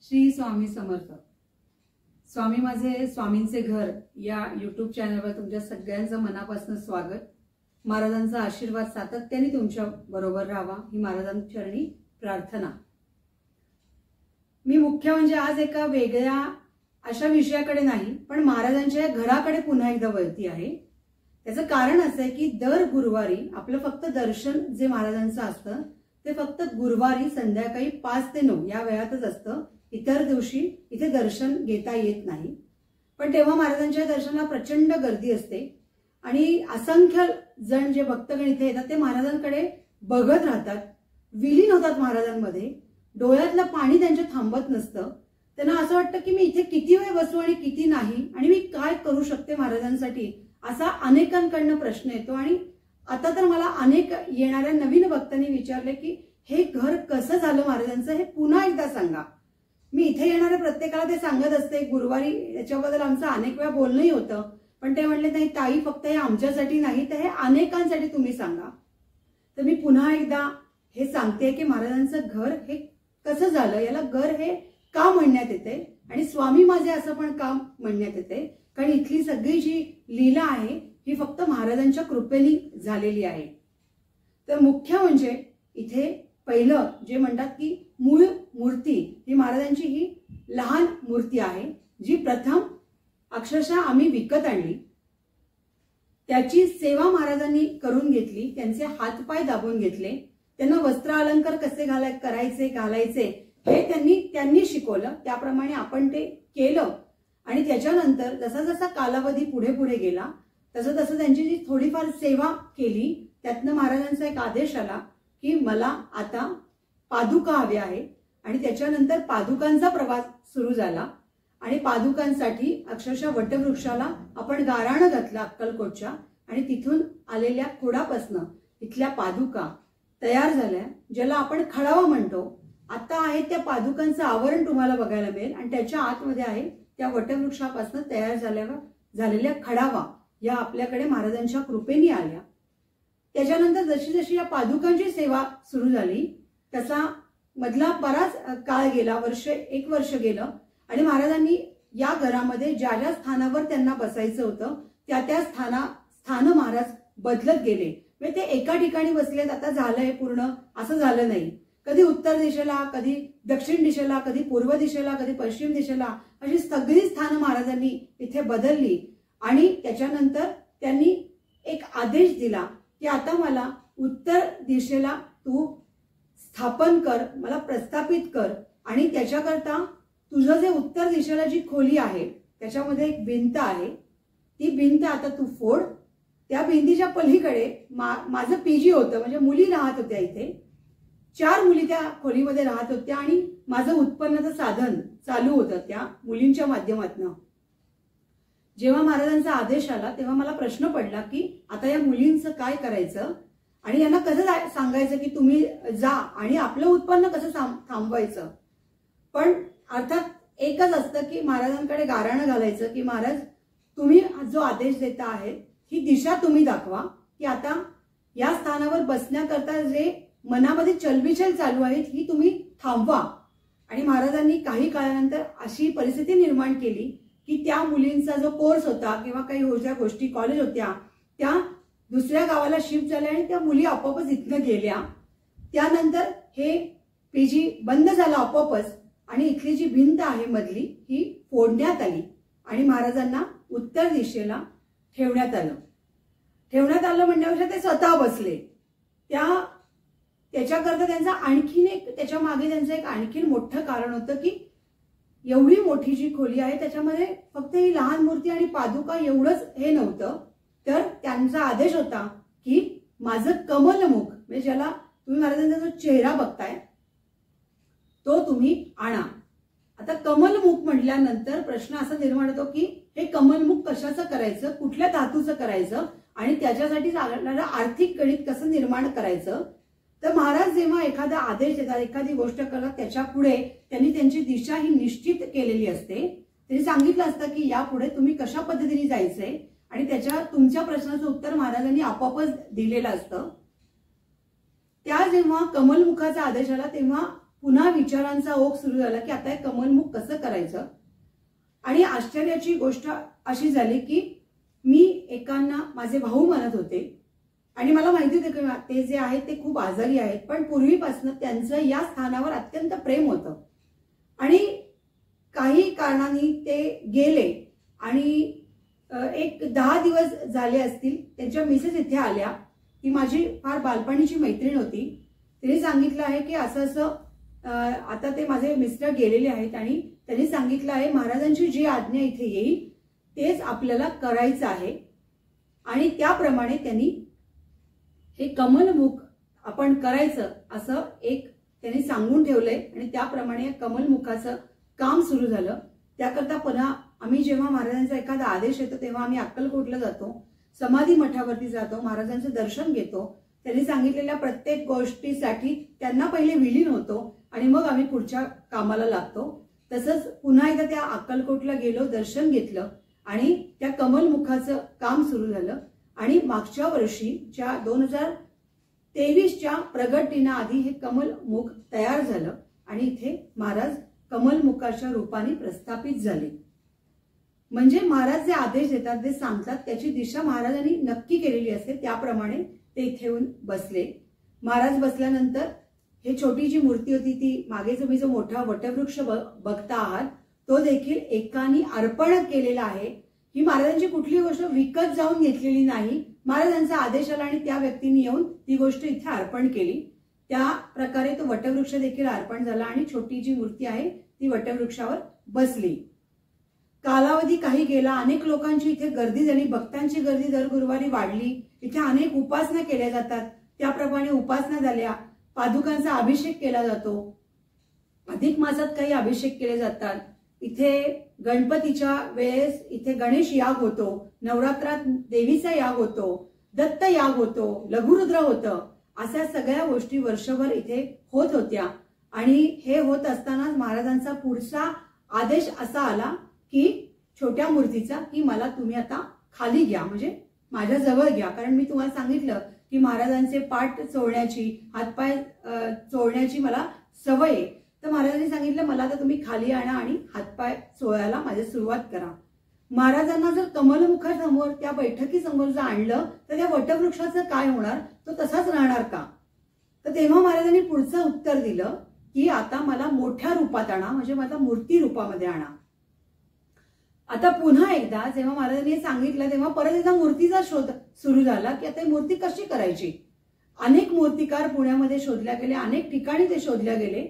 श्री स्वामी समर्थ। स्वामी माझे स्वामींचे घर या यूट्यूब चॅनलवर तुमच्या सगळ्यांचं मनापासून स्वागत। महाराजांचा आशीर्वाद सातत्याने तुमच्या बरोबर राहावा ही महाराजांचरणी प्रार्थना। मी मुख्य म्हणजे आज एका वेगळ्या अशा विषयाकडे नाही पण महाराजांच्या घराकडे पुन्हा एकदा वळती आहे। त्याचं कारण असं आहे की दर गुरुवारी आपलं फक्त दर्शन जे महाराजांचं असतं ते फक्त गुरुवारी संध्याकाळी 5 ते 9 या वेळातच असतं। इतर दिवशी इथे दर्शन घेता येत नाही। पण तेव्हा महाराजांच्या दर्शनाला प्रचंड गर्दी असते आणि असंख्य जण जे भक्तगण इथे येतात ते महाराजांकडे बघत राहतात, विलीन होतात महाराजांमध्ये। डोळ्यातलं पाणी त्यांच्या थांबत नसतं। त्यांना असं वाटतं की मी इथे किती वेळ बसू आणि किती नाही आणि मी काय करू शकते महाराजांसाठी, असा अनेकांकडनं प्रश्न येतो। आणि आता तर मला अनेक येणाऱ्या नवीन भक्तांनी विचारले की हे घर कसं झालं महाराजांचं, हे पुन्हा एकदा सांगा। मी इथे येणाऱ्या प्रत्येकाला ते सांगत असते। गुरुवारी याच्याबद्दल आमचं अनेक वेळा बोलणंही होतं पण ते म्हणले नाही ताई, फक्त हे आमच्यासाठी नाही तर हे अनेकांसाठी तुम्ही सांगा। तर मी पुन्हा एकदा हे सांगते की महाराजांचं घर हे कसं झालं, याला घर हे का म्हणण्यात येते आणि स्वामी माझे असं पण का म्हणण्यात येते, कारण इथली सगळी जी लीला आहे ही फक्त महाराजांच्या कृपेने झालेली आहे। तर मुख्य म्हणजे इथे पहिलं जे म्हणतात की मूळ मूर्ती ही महाराजांची ही लहान मूर्ती आहे जी प्रथम अक्षरशः आम्ही विकत आणली। त्याची सेवा महाराजांनी करून घेतली, त्यांचे हातपाय दाबून घेतले, त्यांना वस्त्र अलंकार कसे करायचे घालायचे हे त्यांनी शिकवलं, त्याप्रमाणे आपण ते केलं। आणि त्याच्यानंतर जसा जसा कालावधी पुढे पुढे गेला तसं तसं त्यांची जी थोडीफार सेवा केली त्यातनं महाराजांचा एक आदेश आला की मला आता पादुका हव्या आहे। आणि त्याच्यानंतर पादुकांचा प्रवास सुरू झाला आणि पादुकांसाठी अक्षरशः वटवृक्षाला आपण गाराणं घातलं अक्कलकोटच्या आणि तिथून आलेल्या खोडापासनं इथल्या पादुका तयार झाल्या, ज्याला आपण खडावा म्हणतो। आता आहे त्या पादुकांचं आवरण तुम्हाला बघायला मिळेल आणि त्याच्या आतमध्ये आहे त्या वटवृक्षापासून तयार झालेल्या खडावा या आपल्याकडे महाराजांच्या कृपेने आल्या। त्याच्यानंतर जशी जशी या पादुकांची सेवा सुरू झाली तसा मधला बराच काळ गेला, एक वर्ष गेलं आणि महाराजांनी या घरामध्ये ज्या ज्या स्थानावर त्यांना बसायचं होतं त्या स्थानं महाराज बदलत गेले। म्हणजे ते एका ठिकाणी बसलेत आता झालंय पूर्ण असं झालं नाही। कधी उत्तर दिशेला, कधी दक्षिण दिशेला, कधी पूर्व दिशेला, कधी पश्चिम दिशेला, अशी सगळी स्थानं महाराजांनी इथे बदलली। आणि त्याच्यानंतर त्यांनी एक आदेश दिला की आता मला उत्तर दिशेला तू स्थापन कर, मला प्रस्थापित कर आणि त्याच्याकरता तुझं जे उत्तर दिशेला जी खोली आहे त्याच्यामध्ये एक भिंत आहे, ती भिंत आता तू फोड। त्या भिंतीच्या पलीकडे माझं पीजी होतं, म्हणजे मुली राहत होत्या इथे, 4 मुली त्या खोलीमध्ये राहत होत्या आणि माझं उत्पन्नाचं साधन चालू होतं त्या मुलींच्या माध्यमातून। जेव्हा महाराजांचा आदेश आला तेव्हा मला प्रश्न पडला की आता या मुलींचं काय करायचं आणि यांना कसं सांगायचं की तुम्ही जा आणि आपलं उत्पन्न कसं थांबवायचं। पण अर्थात एकच असतं की महाराजांकडे गाराणं घालायचं की महाराज तुम्ही जो आदेश देता आहे ही दिशा तुम्ही दाखवा की आता या स्थानावर बसण्याकरता जे मनामध्ये चलबिचल चालू आहे ही तुम्ही थांबवा। आणि महाराजांनी काही काळानंतर अशी परिस्थिती निर्माण केली की त्या मुलींचा जो कोर्स होता किंवा काही होत्या गोष्टी कॉलेज होत्या त्या दुसऱ्या गावाला शिफ्ट झाल्या आणि त्या मुली आपोआपच इथनं गेल्या। त्यानंतर हे पीजी बंद झाला आपोआपच आणि इथली जी भिंत आहे मधली ही फोडण्यात आली आणि महाराजांना उत्तर दिशेला ठेवण्यात आलं म्हणण्यापेक्षा ते स्वतः बसले। त्याच्याकरता त्यांचा त्याच्या मागे त्यांचं एक आणखीन मोठं कारण होतं की एवढी मोठी जी खोली आहे त्याच्यामध्ये फक्त ही लहान मूर्ती आणि पादुका एवढंच हे नव्हतं, तर त्यांचा आदेश होता की माझं कमलमुख, म्हणजे ज्याला तुम्ही महाराजांचा जो चेहरा बघताय तो तुम्ही आणा। आता कमलमुख म्हटल्यानंतर प्रश्न असा निर्माण होतो की हे कमलमुख कशाचं करायचं, कुठल्या धातूचं करायचं आणि त्याच्यासाठी लागणारं आर्थिक गणित कसं निर्माण करायचं। तर महाराज जेव्हा एखादा आदेश देतात, एखादी गोष्ट करतात, त्याच्या पुढे त्यांनी त्यांची दिशा ही निश्चित केलेली असते। त्यांनी सांगितलं असतं की यापुढे तुम्ही कशा पद्धतीने जायचंय आणि तुमच्या प्रश्नाचं उत्तर महाराजांनी आपोआपच दिलेलं असतं। त्या जेव्हा कमलमुखाचा आदेश आला तेव्हा पुन्हा विचारांचा ओघ सुरू झाला की आता हे कमलमुख कसं करायचं. आणि आश्चर्याची गोष्ट अशी झाली की मी एकांना माझे भाऊ म्हणत होते आणि मला माहिती होतं की ते जे आहेत ते खूप आजारी आहेत, पण पूर्वीपासून त्यांचं या स्थानावर अत्यंत प्रेम होतं. आणि काही कारणांनी ते गेले आणि एक 10 दिवस झाले असतील. त्यांच्या मिसेस इथे आल्या. ती माझी फार बालपणीची मैत्रीण होती. तिने सांगितलं आहे की असं असं आता ते माझे मिस्टर गेलेले आहेत आणि त्यांनी सांगितलं आहे महाराजांची जी आज्ञा इथे येईल तेच आपल्याला करायचं आहे. आणि त्याप्रमाणे त्यांनी हे कमलमुख आपण करायचं असं एक त्यांनी सांगून ठेवलंय आणि त्याप्रमाणे या कमलमुखाचं काम सुरू झालं. त्याकरता पुन्हा आम्ही जेव्हा महाराजांचा एखादा आदेश येतो तेव्हा आम्ही अक्कलकोटला जातो, समाधी मठावरती जातो, महाराजांचं दर्शन घेतो. त्यांनी सांगितलेल्या प्रत्येक गोष्टीसाठी त्यांना पहिले विलीन होतो आणि मग आम्ही पुढच्या कामाला लागतो. तसंच पुन्हा एकदा त्या अक्कलकोटला गेलो, दर्शन घेतलं आणि त्या कमलमुखाचं काम सुरू झालं. आणि मागच्या वर्षीच्या 2023च्या प्रगट दिनाआधी हे कमलमुख तयार झालं आणि इथे महाराज कमलमुखाच्या रूपाने प्रस्थापित झाले. म्हणजे महाराज जे आदेश देतात, जे सांगतात त्याची दिशा महाराजांनी नक्की केलेली असते, त्याप्रमाणे ते इथे येऊन बसले. महाराज बसल्यानंतर हे छोटी जी मूर्ती होती ती मागे तुम्ही जो मोठा वटवृक्ष बघता आहात तो देखील एकाने अर्पण केलेला आहे. ही महाराजांची कुठली गोष्ट विकत जाऊन घेतलेली नाही. महाराजांचा आदेश आला आणि त्या व्यक्तीने येऊन ती गोष्ट इथे अर्पण केली. त्या प्रकारे तो वटवृक्ष देखील अर्पण झाला आणि छोटी जी मूर्ती आहे ती वटवृक्षावर बसली. कालावधी काही गेला, अनेक लोकांची इथे गर्दी झाली, भक्तांची गर्दी दर गुरुवारी वाढली. इथे अनेक उपासना केल्या जातात, त्याप्रमाणे उपासना झाल्या. पादुकांचा अभिषेक केला जातो, अधिक मासात काही अभिषेक केले जातात. इथे गणपतीच्या वेळेस इथे गणेश याग होतो, नवरात्रात देवीचा याग होतो, दत्त याग होतो, लघुरुद्र होतं. अशा सगळ्या गोष्टी वर्षभर इथे होत होत्या. आणि हे होत असताना महाराजांचा पुढचा आदेश असा आला की छोट्या मूर्तीचा की मला तुम्ही आता खाली घ्या, म्हणजे माझ्या जवळ घ्या. कारण मी तुम्हाला सांगितलं की महाराजांचे पाठ चोळण्याची, हातपाय चोळण्याची मला सवय आहे. तर महाराजांनी सांगितलं मला आता तुम्ही खाली आणा आणि हातपाय चोळायला माझी सुरुवात करा. महाराजांना जर कमलमुखासमोर त्या बैठकीसमोर जर आणलं तर त्या वटवृक्षाचं काय होणार, तो तसाच राहणार का. तर तेव्हा महाराजांनी पुढचं उत्तर दिलं की आता मला मोठ्या रूपात आणा, म्हणजे मला मूर्ती रूपामध्ये आणा. आता पुन्हा एकदा जेव्हा महाराजांनी सांगितलं तेव्हा परत एकदा मूर्तीचा शोध सुरू झाला की आता ही मूर्ती कशी करायची. अनेक मूर्तिकार पुण्यामध्ये शोधल्या गेले, अनेक ठिकाणी ते शोधल्या गेले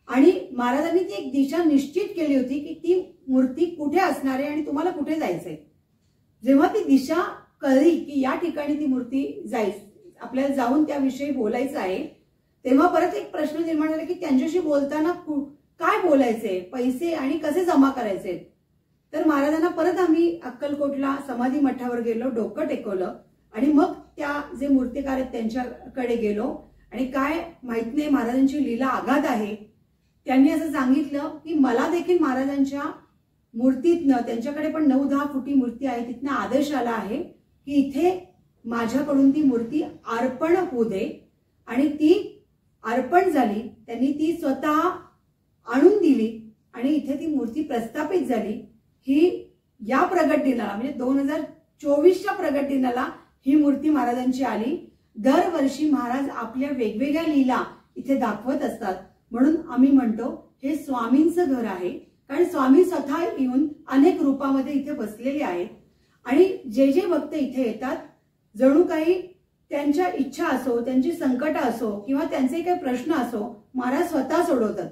आणि महाराजांनी ती एक दिशा निश्चित केली होती की ती मूर्ती कुठे असणार आहे आणि तुम्हाला कुठे जायचंय. जेव्हा ती दिशा कळली की या ठिकाणी ती मूर्ती आपल्याला जाऊन त्याविषयी बोलायचं आहे, तेव्हा परत एक प्रश्न निर्माण झाला की त्यांच्याशी बोलताना काय बोलायचे, पैसे आणि कसे जमा करायचे. तर महाराजांना परत आम्ही अक्कलकोटला समाधी मठावर गेलो, डोकं टेकवलं आणि मग त्या जे मूर्तिकार आहेत त्यांच्याकडे गेलो आणि काय माहित नाही महाराजांची लीला आगाध आहे. त्यांनी असं सांगितलं की मला देखील महाराजांच्या मूर्तीतनं, त्यांच्याकडे पण 9-10 फुटी मूर्ती आहे, तिथनं आदेश आला आहे की इथे माझ्याकडून ती मूर्ती अर्पण होऊ दे. आणि ती अर्पण झाली, त्यांनी ती स्वतः आणून दिली आणि इथे ती मूर्ती प्रस्थापित झाली. ही या प्रगट दिनाला म्हणजे 2024च्या प्रगट दिनाला ही मूर्ती महाराजांची आली. दरवर्षी महाराज आपल्या वेगवेगळ्या लीला इथे दाखवत असतात, म्हणून आम्ही म्हणतो हे स्वामींचं घर आहे. कारण स्वामी स्वतः येऊन अनेक रूपामध्ये इथे बसलेले आहेत आणि जे जे भक्त इथे येतात जणू काही त्यांच्या इच्छा असो, त्यांची संकट असो किंवा त्यांचे काही प्रश्न असो महाराज स्वतः सोडवतात.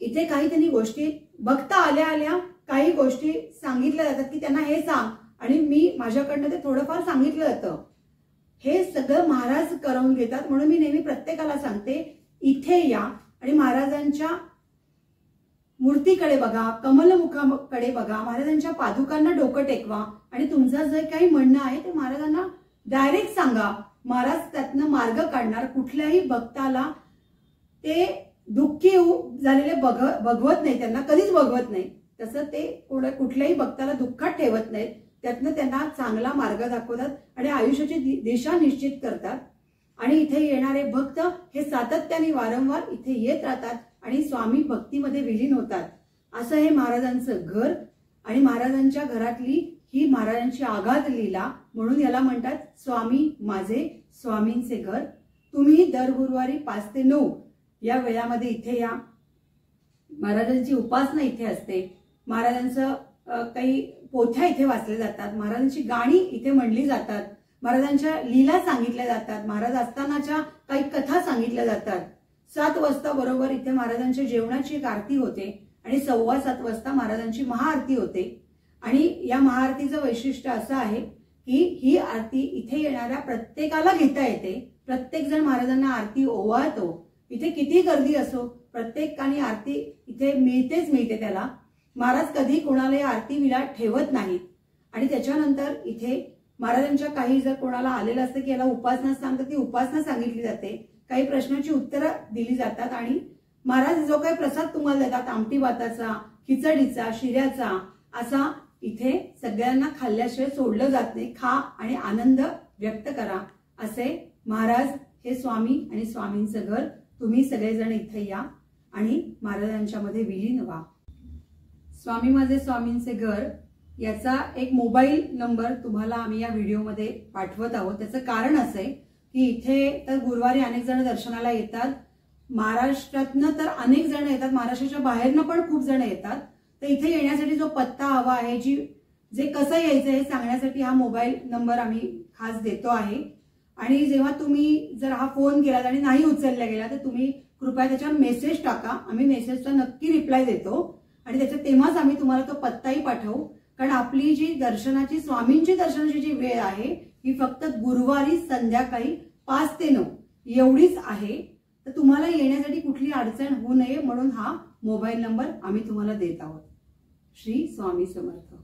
इथे काही त्यांनी गोष्टी बघता आल्या आल्या काही गोष्टी सांगितल्या जातात की त्यांना हे सांग आणि मी माझ्याकडनं ते थोडंफार सांगितलं जातं. हे सगळं महाराज करवून घेतात. म्हणून मी नेहमी प्रत्येकाला सांगते इथे या आणि महाराजांच्या मूर्तीकडे बघा, कमलमुखाकडे बघा, महाराजांच्या पादुकांना डोकं टेकवा आणि तुमचं जे काही म्हणणं आहे ते महाराजांना डायरेक्ट सांगा. महाराज त्यातनं मार्ग काढणार. कुठल्याही भक्ताला ते दुःखी झालेले बघवत नाही, त्यांना कधीच बघवत नाही. तसं ते कुठल्याही भक्ताला दुःखात ठेवत नाहीत, त्यातनं त्यांना चांगला मार्ग दाखवतात आणि आयुष्याची दिशा निश्चित करतात. आणि इथे येणारे भक्त हे सातत्याने वारंवार इथे येत राहतात आणि स्वामी भक्तीमध्ये विलीन होतात। असं हे महाराजांचं घर आणि महाराजांच्या घरातली ही महाराजांची आगाध लीला, म्हणून याला म्हणतात स्वामी माझे स्वामींचे घर। तुम्ही दर गुरुवारी 5 ते 9 या वेळामध्ये इथे या। महाराजांची उपासना इथे असते, महाराजांचं काही पोथ्या इथे वाचल्या जातात, महाराजांची गाणी इथे म्हणली जातात, महाराजांच्या लीला सांगितल्या जातात, महाराज असतानाच्या काही कथा सांगितल्या जातात। 7 वाजता बरोबर इथे महाराजांच्या जेवणाची एक आरती होते आणि 7:15 वाजता महाराजांची महाआरती होते। आणि या महाआरतीचं वैशिष्ट्य असं आहे की ही आरती इथे येणाऱ्या प्रत्येकाला घेता येते, प्रत्येक जण महाराजांना आरती ओवाळतो। इथे किती गर्दी असो, प्रत्येकाने आरती इथे मिळते त्याला। महाराज कधी कोणाला या आरती विला ठेवत नाहीत। आणि त्याच्यानंतर इथे महाराजांच्या काही जर कोणाला आलेलं असतं की याला उपासना सांगतात, ती उपासना सांगितली जाते, काही प्रश्नांची उत्तरं दिली जातात आणि महाराज जो काही प्रसाद तुम्हाला देतात, आमटी भाताचा, खिचडीचा, शिऱ्याचा, असा इथे सगळ्यांना खाल्ल्याशिवाय सोडलं जात नाही। खा आणि आनंद व्यक्त करा, असे महाराज हे स्वामी आणि स्वामींचं घर। तुम्ही सगळेजण इथे या आणि महाराजांच्या मध्ये विलीन व्हा। स्वामी माझे स्वामींचे घर याचा एक मोबाईल नंबर तुम्हाला आम्ही या व्हिडिओमध्ये पाठवत आहोत। त्याचं कारण असं आहे की इथे तर गुरुवारी अनेक जण दर्शनाला येतात, महाराष्ट्रातनं तर अनेक जण येतात, महाराष्ट्राच्या बाहेरनं पण खूप जण येतात। तर इथे येण्यासाठी जो पत्ता हवा आहे, जे कसं यायचं हे सांगण्यासाठी हा मोबाईल नंबर आम्ही खास देतो आहे। आणि जेव्हा तुम्ही जर हा फोन केलात आणि नाही उचलला गेला तर तुम्ही कृपया त्याच्यावर मेसेज टाका, आम्ही मेसेजचा नक्की रिप्लाय देतो आणि त्याच्यात तेव्हाच आम्ही तुम्हाला तो पत्ताही पाठवू। कारण आपली जी दर्शनाची स्वामींची दर्शनाची जी वेळ आहे ही फक्त गुरुवारी संध्याकाळी 5 ते 9 एवढीच आहे। तर तुम्हाला येण्यासाठी कुठली अडचण होऊ नये म्हणून हा मोबाईल नंबर आम्ही तुम्हाला देत आहोत। श्री स्वामी समर्थ।